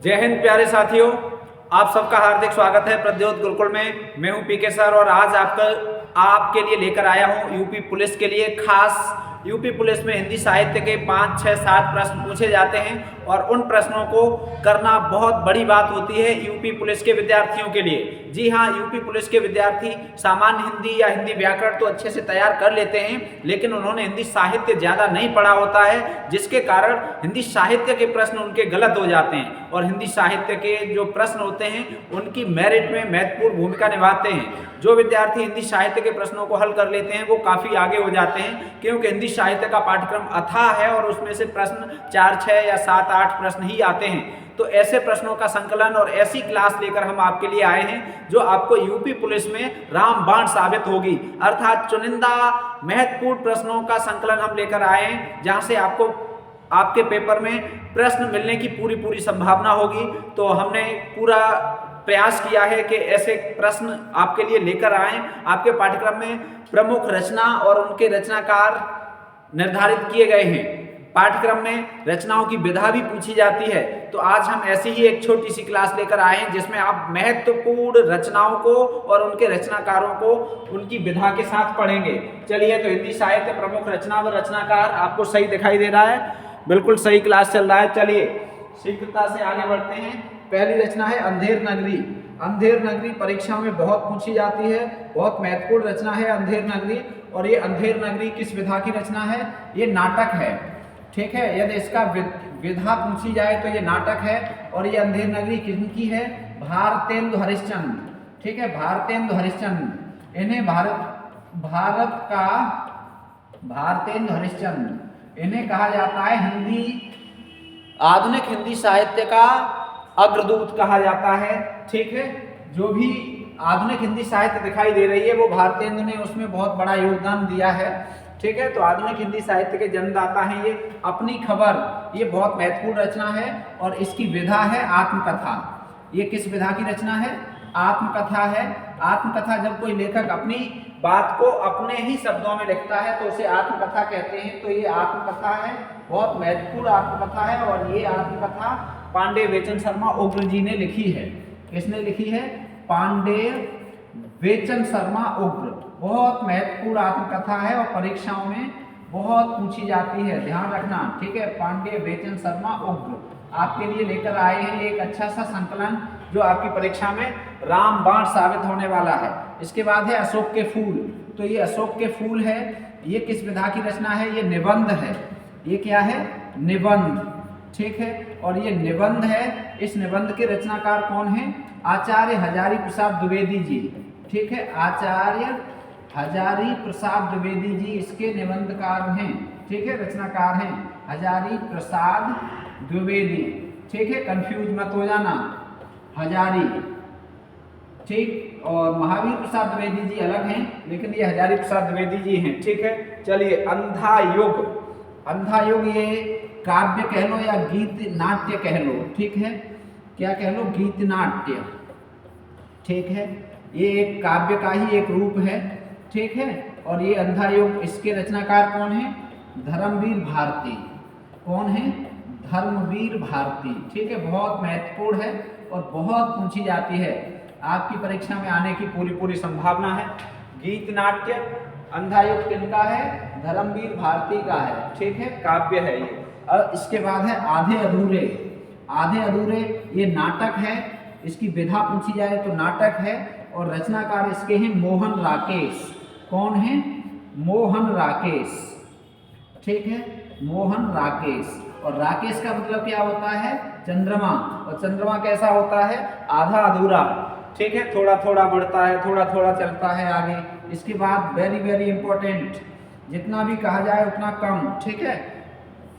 जय हिंद प्यारे साथियों, आप सबका हार्दिक स्वागत है प्रद्योत गुरुकुल में। मैं हूं पीके सर और आज आपके लिए लेकर आया हूं यूपी पुलिस के लिए खास। यूपी पुलिस में हिंदी साहित्य के 5, 6, 7 प्रश्न पूछे जाते हैं और उन प्रश्नों को करना बहुत बड़ी बात होती है यूपी पुलिस के विद्यार्थियों के लिए। जी हाँ, यूपी पुलिस के विद्यार्थी सामान्य हिंदी या हिंदी व्याकरण तो अच्छे से तैयार कर लेते हैं, लेकिन उन्होंने हिंदी साहित्य ज़्यादा नहीं पढ़ा होता है, जिसके कारण हिंदी साहित्य के प्रश्न उनके गलत हो जाते हैं और हिंदी साहित्य के जो प्रश्न होते हैं उनकी मेरिट में महत्वपूर्ण भूमिका निभाते हैं। जो विद्यार्थी हिंदी साहित्य के प्रश्नों को हल कर लेते हैं वो काफ़ी आगे हो जाते हैं, क्योंकि हिंदी साहित्य का पाठ्यक्रम अथाह है और उसमें से प्रश्न 4, 6 या 7, 8 प्रश्न ही आते हैं। तो ऐसे प्रश्नों का संकलन और ऐसी क्लास लेकर हम आपके लिए आए हैं जो आपको यूपी पुलिस में रामबाण साबित होगी। अर्थात चुनिंदा महत्वपूर्ण प्रश्नों का संकलन हम लेकर आए हैं, जहां से आपको आपके पेपर में प्रश्न मिलने की पूरी संभावना होगी। तो हमने पूरा प्रयास किया है कि ऐसे प्रश्न आपके लिए लेकर आएं। आपके पाठ्यक्रम में प्रमुख रचना और उनके रचनाकार निर्धारित किए गए हैं। पाठ्यक्रम में रचनाओं की विधा भी पूछी जाती है। तो आज हम ऐसी ही एक छोटी सी क्लास लेकर आए हैं जिसमें आप महत्वपूर्ण रचनाओं को और उनके रचनाकारों को उनकी विधा के साथ पढ़ेंगे। चलिए, तो हिंदी साहित्य प्रमुख रचना व रचनाकार आपको सही दिखाई दे रहा है? बिल्कुल सही क्लास चल रहा है। चलिए शीघ्रता से आगे बढ़ते हैं। पहली रचना है अंधेर नगरी। अंधेर नगरी परीक्षा में बहुत पूछी जाती है, बहुत महत्वपूर्ण रचना है अंधेर नगरी। और ये अंधेर नगरी किस विधा की रचना है? ये नाटक है। ठीक है, यदि इसका विधा पूछी जाए तो ये नाटक है। और ये अंधेर नगरी किनकी है? भारतेंदु हरिश्चंद्र। ठीक है, भारतेंदु हरिश्चंद्र। इन्हें भारतेंदु हरिश्चंद्र इन्हें कहा जाता है आधुनिक हिंदी साहित्य का अग्रदूत कहा जाता है। ठीक है, जो भी आधुनिक हिंदी साहित्य दिखाई दे रही है वो भारतेंदु ने उसमें बहुत बड़ा योगदान दिया है। ठीक है, तो आधुनिक हिंदी साहित्य के जन्मदाता हैं ये। अपनी खबर ये बहुत महत्वपूर्ण रचना है और इसकी विधा है आत्मकथा। ये किस विधा की रचना है? आत्मकथा है। आत्मकथा जब कोई लेखक अपनी बात को अपने ही शब्दों में लिखता है तो उसे आत्मकथा कहते हैं। तो ये आत्मकथा है, बहुत महत्वपूर्ण आत्मकथा है। और ये आत्मकथा पांडे बेचन शर्मा उग्र जी ने लिखी है। किसने लिखी है? पांडे बेचन शर्मा उग्र। बहुत महत्वपूर्ण आत्मकथा है और परीक्षाओं में बहुत पूछी जाती है, ध्यान रखना। ठीक है, पांडे बेचन शर्मा उग्र आपके लिए लेकर आए हैं एक अच्छा सा संकलन जो आपकी परीक्षा में रामबाण साबित होने वाला है। इसके बाद है अशोक के फूल। तो ये अशोक के फूल है, ये किस विधा की रचना है? ये निबंध है। ये क्या है? निबंध। ठीक है, और ये निबंध है। इस निबंध के रचनाकार कौन है? आचार्य हजारी प्रसाद द्विवेदी जी। ठीक है, आचार्य हजारी प्रसाद द्विवेदी जी इसके निबंधकार हैं। ठीक है, रचनाकार हैं हजारी प्रसाद द्विवेदी। ठीक है, कंफ्यूज मत हो जाना, हजारी। ठीक, और महावीर प्रसाद द्विवेदी जी अलग हैं, लेकिन ये हजारी प्रसाद द्विवेदी जी हैं। ठीक है, चलिए अंधा युग। अंधा युग ये काव्य कह लो या गीत नाट्य कह लो। ठीक है, क्या कह लो? गीत नाट्य। ठीक है, ये एक काव्य का ही एक रूप है। ठीक है, और ये अंधा युग इसके रचनाकार कौन है? धर्मवीर भारती। कौन है? धर्मवीर भारती। ठीक है, बहुत महत्वपूर्ण है और बहुत पूछी जाती है। आपकी परीक्षा में आने की पूरी संभावना है। गीत नाट्य अंधा युग किनका है? धर्मवीर भारती का है। ठीक है, काव्य है ये। और इसके बाद है आधे अधूरे। आधे अधूरे ये नाटक है। इसकी विधा पूछी जाए तो नाटक है और रचनाकार इसके हैं मोहन राकेश। कौन है? मोहन राकेश। ठीक है, मोहन राकेश। और राकेश का मतलब क्या होता है? चंद्रमा। और चंद्रमा कैसा होता है? आधा अधूरा। ठीक है, थोड़ा थोड़ा बढ़ता है, थोड़ा थोड़ा चलता है आगे। इसके बाद वेरी इंपॉर्टेंट, जितना भी कहा जाए उतना कम। ठीक है,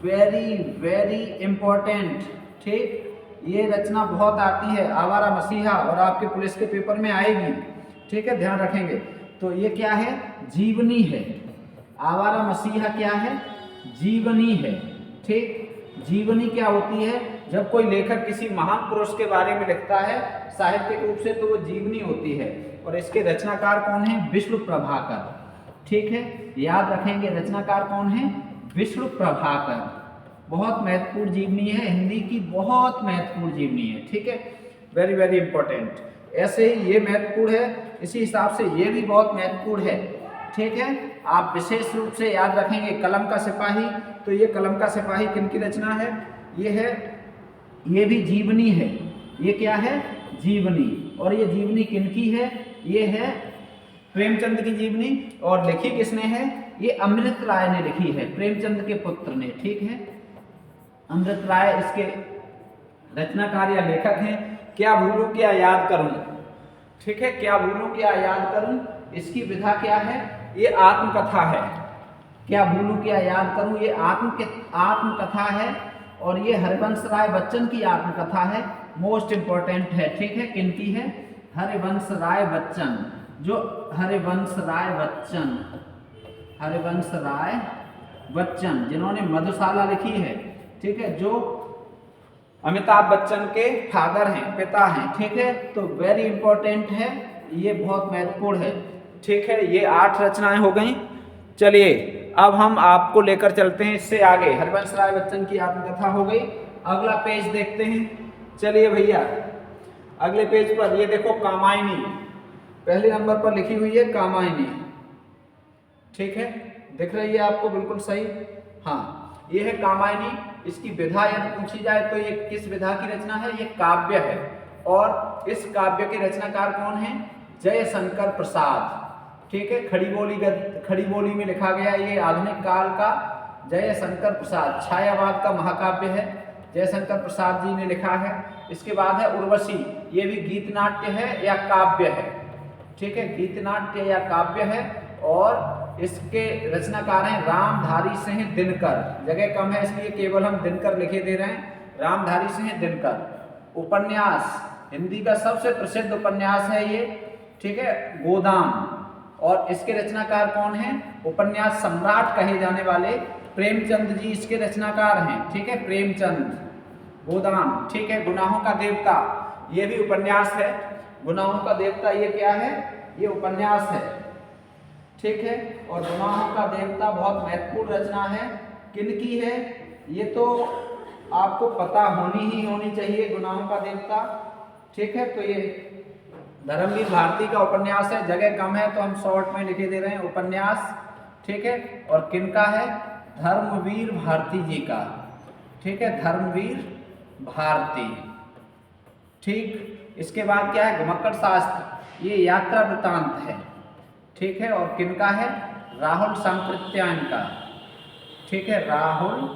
वेरी इंपॉर्टेंट। ठीक, ये रचना बहुत आती है, आवारा मसीहा, और आपके पुलिस के पेपर में आएगी। ठीक है, ध्यान रखेंगे। तो ये क्या है? जीवनी है। आवारा मसीहा क्या है? जीवनी है। ठीक, जीवनी क्या होती है? जब कोई लेखक किसी महान पुरुष के बारे में लिखता है साहित्यिक रूप से तो वो जीवनी होती है। और इसके रचनाकार कौन है? विष्णु प्रभाकर। ठीक है, याद रखेंगे रचनाकार कौन है? विष्णु प्रभाकर। बहुत महत्वपूर्ण जीवनी है, हिंदी की बहुत महत्वपूर्ण जीवनी है, ठीक है, वेरी वेरी इंपॉर्टेंट। ऐसे ही ये महत्वपूर्ण है, इसी हिसाब से ये भी बहुत महत्वपूर्ण है, ठीक है। आप विशेष रूप से याद रखेंगे कलम का सिपाही, तो ये कलम का सिपाही किनकी रचना है, ये भी जीवनी है, ये क्या है, जीवनी। और ये जीवनी किनकी है, ये है प्रेमचंद की जीवनी। और लिखी किसने है, ये अमृत राय ने लिखी है, प्रेमचंद के पुत्र ने, ठीक है, अमृत राय इसके रचनाकार या लेखक हैं। क्या भूलूं क्या याद करूं, ठीक है, क्या भूलूं क्या याद करूं, इसकी विधा क्या है, ये आत्मकथा है। क्या भूलूं क्या याद करूं, ये आत्मकथा है, और ये हरिवंश राय बच्चन की आत्मकथा है, मोस्ट इंपॉर्टेंट है, ठीक है, किनकी है, हरिवंश राय बच्चन, जो हरिवंश राय बच्चन जिन्होंने मधुशाला लिखी है, ठीक है, जो अमिताभ बच्चन के फादर हैं, पिता हैं, ठीक है, तो वेरी इंपॉर्टेंट है, ये बहुत महत्वपूर्ण है, ठीक है। ये 8 रचनाएं हो गई। चलिए अब हम आपको लेकर चलते हैं इससे आगे, हरिवंश राय बच्चन की आत्मकथा हो गई, अगला पेज देखते हैं। चलिए भैया अगले पेज पर ये देखो, कामायनी पहले नंबर पर लिखी हुई है, कामायनी, ठीक है, दिख रही है आपको बिल्कुल सही, हाँ, ये है कामायनी। इसकी विधा यदि पूछी जाए तो ये किस विधा की रचना है, ये काव्य है, और इस काव्य के रचनाकार कौन है, जयशंकर प्रसाद, ठीक है, खड़ी बोली में लिखा गया, ये आधुनिक काल का जयशंकर प्रसाद, छायावाद का महाकाव्य है, जयशंकर प्रसाद जी ने लिखा है। इसके बाद है उर्वशी, ये भी गीत नाट्य है या काव्य है, ठीक है, गीत नाट्य या काव्य है, और इसके रचनाकार हैं रामधारी सिंह दिनकर, जगह कम है इसलिए केवल हम दिनकर लिखे दे रहे हैं, रामधारी सिंह दिनकर। उपन्यास, हिंदी का सबसे प्रसिद्ध उपन्यास है ये, ठीक है, गोदान, और इसके रचनाकार कौन हैं, उपन्यास सम्राट कहे जाने वाले प्रेमचंद जी इसके रचनाकार हैं, ठीक है, प्रेमचंद। गोदान, ठीक है। गुनाहों का देवता, ये भी उपन्यास है, गुनाहों का देवता ये क्या है, ये उपन्यास है, ठीक है। और गुनाहों का देवता बहुत महत्वपूर्ण रचना है, किनकी है, ये तो आपको पता होनी चाहिए, गुनाहों का देवता, ठीक है। तो ये धर्मवीर भारती का उपन्यास है, जगह कम है तो हम शॉर्ट में लिखे दे रहे हैं उपन्यास, ठीक है। और किनका है, धर्मवीर भारती जी का, ठीक है, धर्मवीर भारती, ठीक। इसके बाद क्या है, घुमक्कड़ शास्त्र, ये यात्रा वृत्तांत है, ठीक है। और किनका है, राहुल सांकृत्यायन का, ठीक है, राहुल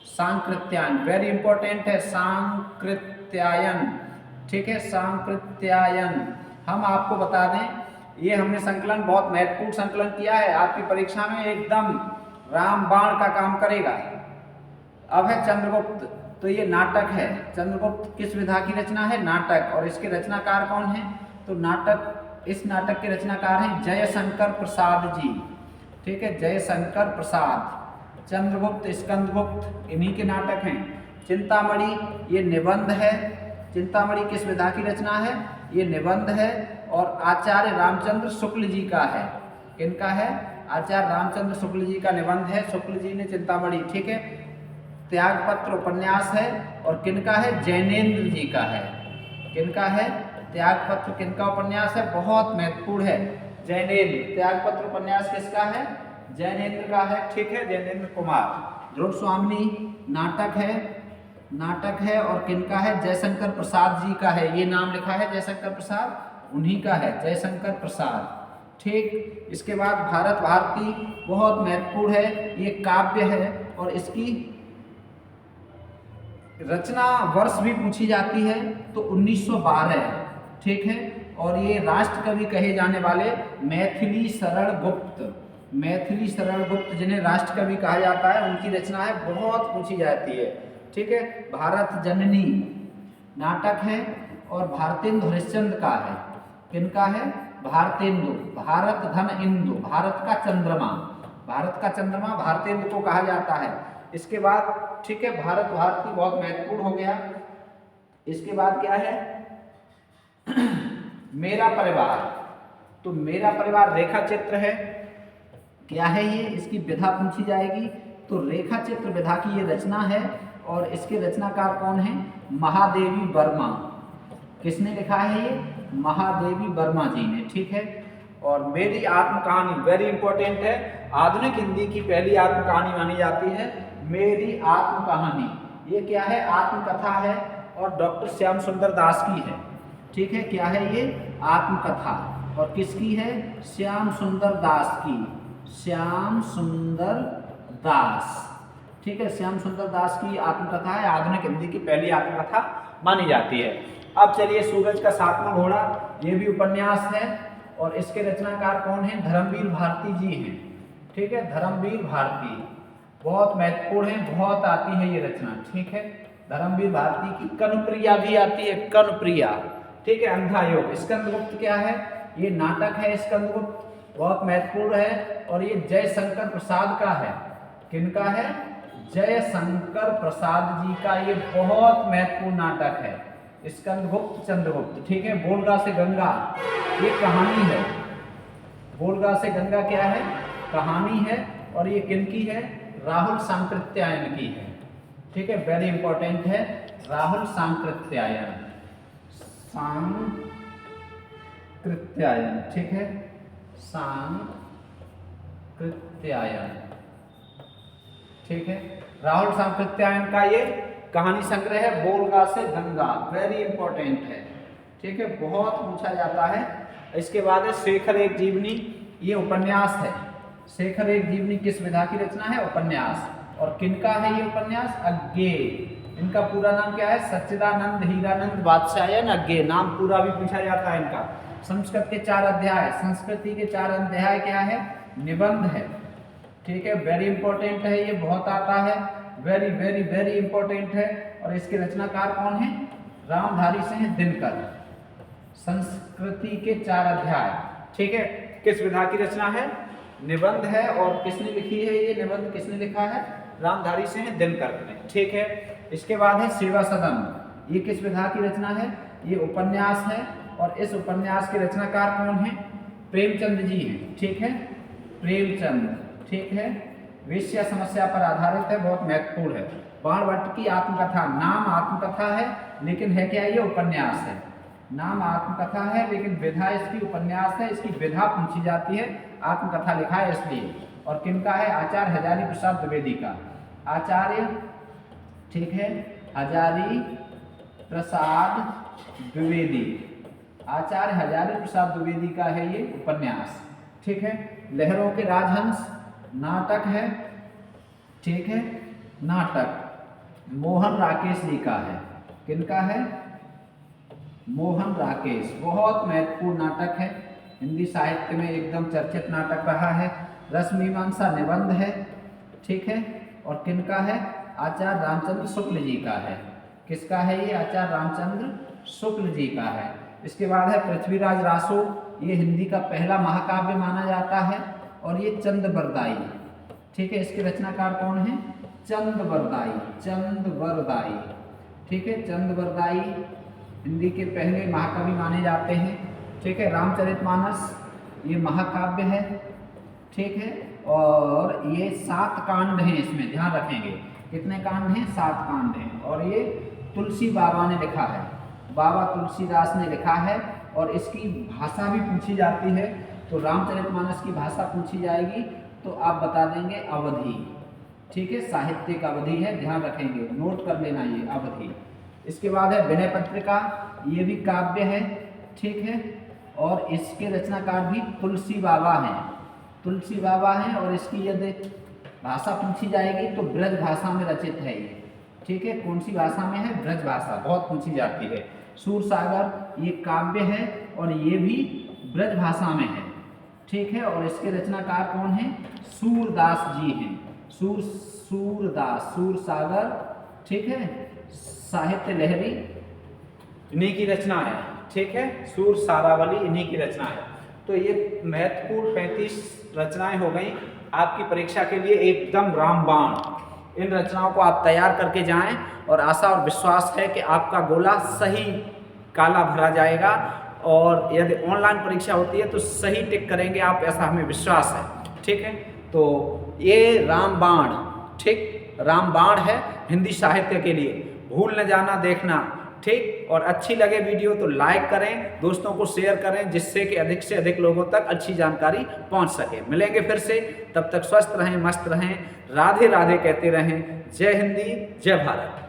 सांकृत्यायन, वेरी इंपॉर्टेंट है, सांकृत्यायन, ठीक है, सांकृत्यायन। हम आपको बता दें, ये हमने संकलन बहुत महत्वपूर्ण संकलन किया है, आपकी परीक्षा में एकदम रामबाण का काम करेगा। अब है चंद्रगुप्त, तो ये नाटक है, चंद्रगुप्त किस विधा की रचना है, नाटक, और इसके रचनाकार कौन है, तो इस नाटक के रचनाकार हैं जयशंकर प्रसाद जी, ठीक है, जयशंकर प्रसाद। चंद्रगुप्त, स्कंदगुप्त इन्हीं के नाटक हैं। चिंतामणि ये निबंध है, चिंतामणि किस विधा की रचना है, ये निबंध है, और आचार्य रामचंद्र शुक्ल जी का है, किनका है, आचार्य रामचंद्र शुक्ल जी का निबंध है, शुक्ल जी ने चिंतामणि, ठीक है। त्यागपत्र उपन्यास है, और किनका है, जैनेन्द्र जी का है, किनका है, त्यागपत्र किनका उपन्यास है, बहुत महत्वपूर्ण है, जैनेन्द्र। त्यागपत्र उपन्यास किसका है, जैनेन्द्र का है, ठीक है, जैनेन्द्र कुमार। ध्रुव स्वामिनी नाटक है, और किनका है, जयशंकर प्रसाद जी का है, ये नाम लिखा है जयशंकर प्रसाद, उन्हीं का है, जयशंकर प्रसाद, ठीक। इसके बाद भारत भारती बहुत महत्वपूर्ण है, ये काव्य है, और इसकी रचना वर्ष भी पूछी जाती है तो 1912, ठीक है। और ये राष्ट्र कवि कहे जाने वाले मैथिली शरण गुप्त जिन्हें राष्ट्र कवि कहा जाता है, उनकी रचना है, बहुत पूछी जाती है, ठीक है। भारत जननी नाटक है, और भारतेंदु हरिश्चंद्र का है, किनका है, भारतेंदु। भारत धन इंदु, भारत का चंद्रमा भारतेंदु को कहा जाता है। इसके बाद, ठीक है, भारत भारती बहुत महत्वपूर्ण हो गया। इसके बाद क्या है, मेरा परिवार, तो मेरा परिवार रेखा चित्र है, क्या है ये, इसकी विधा पूछी जाएगी, तो रेखा चित्र विधा की ये रचना है और इसके रचनाकार कौन है? महादेवी वर्मा। किसने लिखा है ये? महादेवी वर्मा जी ने। ठीक है। और मेरी आत्म कहानी वेरी इंपॉर्टेंट है, आधुनिक हिंदी की पहली आत्म कहानी मानी जाती है मेरी आत्म कहानी। ये क्या है? आत्मकथा है और डॉक्टर श्याम सुंदर दास की है। ठीक है। क्या है ये? आत्मकथा। और किसकी है? श्याम सुंदर दास की। श्याम सुंदर दास। ठीक है। श्याम सुंदर दास की आत्मकथा है, आधुनिक हिंदी की पहली आत्मकथा मानी जाती है। अब चलिए सूरज का सातवां घोड़ा, ये भी उपन्यास है और इसके रचनाकार कौन है? धर्मवीर भारती जी हैं। ठीक है। धर्मवीर भारती बहुत महत्वपूर्ण है, बहुत आती है ये रचना। ठीक है। धर्मवीर भारती की कनुप्रिया भी आती है, कनुप्रिया। ठीक है। अंधा योग। स्कंदगुप्त क्या है? ये नाटक है स्कंदगुप्त, बहुत महत्वपूर्ण है और ये जयशंकर प्रसाद का है। किनका है? जयशंकर प्रसाद जी का ये बहुत महत्वपूर्ण नाटक है स्कंदगुप्त चंद्रगुप्त। ठीक है। बोलगा से गंगा ये कहानी है। बोलगा से गंगा क्या है? कहानी है और ये किनकी है? राहुल सांकृत्यायन की है। ठीक है। वेरी इंपॉर्टेंट है, राहुल सांकृत्यायन। सांकृत्यायन। ठीक है। सांकृत्यायन। ठीक है। राहुल सांकृत्यायन का ये कहानी संग्रह है बोलगा से गंगा, वेरी इंपॉर्टेंट है। ठीक है। बहुत पूछा जाता है। इसके बाद है शेखर एक जीवनी, ये उपन्यास है। शेखर एक जीवनी किस विधा की रचना है? उपन्यास। और किनका है ये उपन्यास? अज्ञे। इनका पूरा नाम क्या है? सच्चिदानंद हीरानंद वात्स्यायन अज्ञे। नाम पूरा भी पूछा जाता है इनका। संस्कृत के 4 अध्याय, संस्कृति के 4 अध्याय क्या है? निबंध है। ठीक है। वेरी इंपॉर्टेंट है, ये बहुत आता है, वेरी वेरी वेरी इंपॉर्टेंट है। और इसके रचनाकार कौन है? रामधारी सिंह दिनकर। संस्कृति के 4 अध्याय। ठीक है। किस विधा की रचना है? निबंध है। और किसने लिखी है ये निबंध? किसने लिखा है? रामधारी सिंह दिनकर ने। ठीक है। इसके बाद है सेवा सदन, ये किस विधा की रचना है? ये उपन्यास है और इस उपन्यास के रचनाकार कौन है? प्रेमचंद जी हैं। ठीक है। प्रेमचंद। ठीक है। वेश्या समस्या पर आधारित है, बहुत महत्वपूर्ण है। बाणभट्ट की आत्मकथा, नाम आत्मकथा है लेकिन है क्या? ये उपन्यास है। नाम आत्मकथा है लेकिन विधा इसकी उपन्यास है, इसकी विधा पूछी जाती है, आत्मकथा लिखा है इसलिए। और किनका है? आचार्य हजारी प्रसाद द्विवेदी का। आचार्य, ठीक है, हजारी प्रसाद द्विवेदी। आचार्य हजारी प्रसाद द्विवेदी का है ये उपन्यास। ठीक है। लहरों के राजहंस नाटक है। ठीक है। नाटक मोहन राकेश जी का है। किनका है? मोहन राकेश। बहुत महत्वपूर्ण नाटक है, हिंदी साहित्य में एकदम चर्चित नाटक रहा है। रसमीमांसा निबंध है। ठीक है। और किनका है? आचार्य रामचंद्र शुक्ल जी का है। किसका है ये? आचार्य रामचंद्र शुक्ल जी का है। इसके बाद है पृथ्वीराज रासो, ये हिंदी का पहला महाकाव्य माना जाता है और ये चंदबरदाई। ठीक है। इसके रचनाकार कौन है? चंदबरदाई। चंदबरदाई। ठीक है। चंदबरदाई हिंदी के पहले महाकवि माने जाते हैं। ठीक है। रामचरितमानस ये महाकाव्य है। ठीक है। और ये 7 कांड हैं, इसमें ध्यान रखेंगे। कितने कांड हैं? 7 कांड हैं। और ये तुलसी बाबा ने लिखा है, बाबा तुलसीदास ने लिखा है। और इसकी भाषा भी पूछी जाती है, तो रामचरितमानस की भाषा पूछी जाएगी तो आप बता देंगे अवधि। ठीक है। साहित्यिक अवधि है, ध्यान रखेंगे, नोट कर लेना ये अवधि। इसके बाद है विनय पत्रिका, ये भी काव्य है। ठीक है। और इसके रचनाकार भी तुलसी बाबा हैं। तुलसी बाबा हैं और इसकी यदि भाषा पूछी जाएगी तो ब्रज भाषा में रचित है ये। ठीक है। कौन सी भाषा में है? ब्रज भाषा, बहुत पूछी जाती है। सूरसागर ये काव्य है और ये भी ब्रज भाषा में है। ठीक है। और इसके रचनाकार कौन है? सूरदास जी हैं। सूरदास, सूरसागर। ठीक है। साहित्य लहरी इन्हीं की रचना है। ठीक है। सूर सारावली इन्हीं की रचना है। तो ये महत्वपूर्ण 35 रचनाएं हो गई आपकी परीक्षा के लिए, एकदम रामबाण। इन रचनाओं को आप तैयार करके जाएं और आशा और विश्वास है कि आपका गोला सही काला भरा जाएगा और यदि ऑनलाइन परीक्षा होती है तो सही टिक करेंगे आप, ऐसा हमें विश्वास है। ठीक है। तो ये रामबाण ठीक, रामबाण है हिंदी साहित्य के लिए, भूल न जाना देखना। ठीक, और अच्छी लगे वीडियो तो लाइक करें, दोस्तों को शेयर करें, जिससे कि अधिक से अधिक लोगों तक अच्छी जानकारी पहुंच सके। मिलेंगे फिर से, तब तक स्वस्थ रहें, मस्त रहें, राधे राधे कहते रहें। जय हिंदी, जय भारत।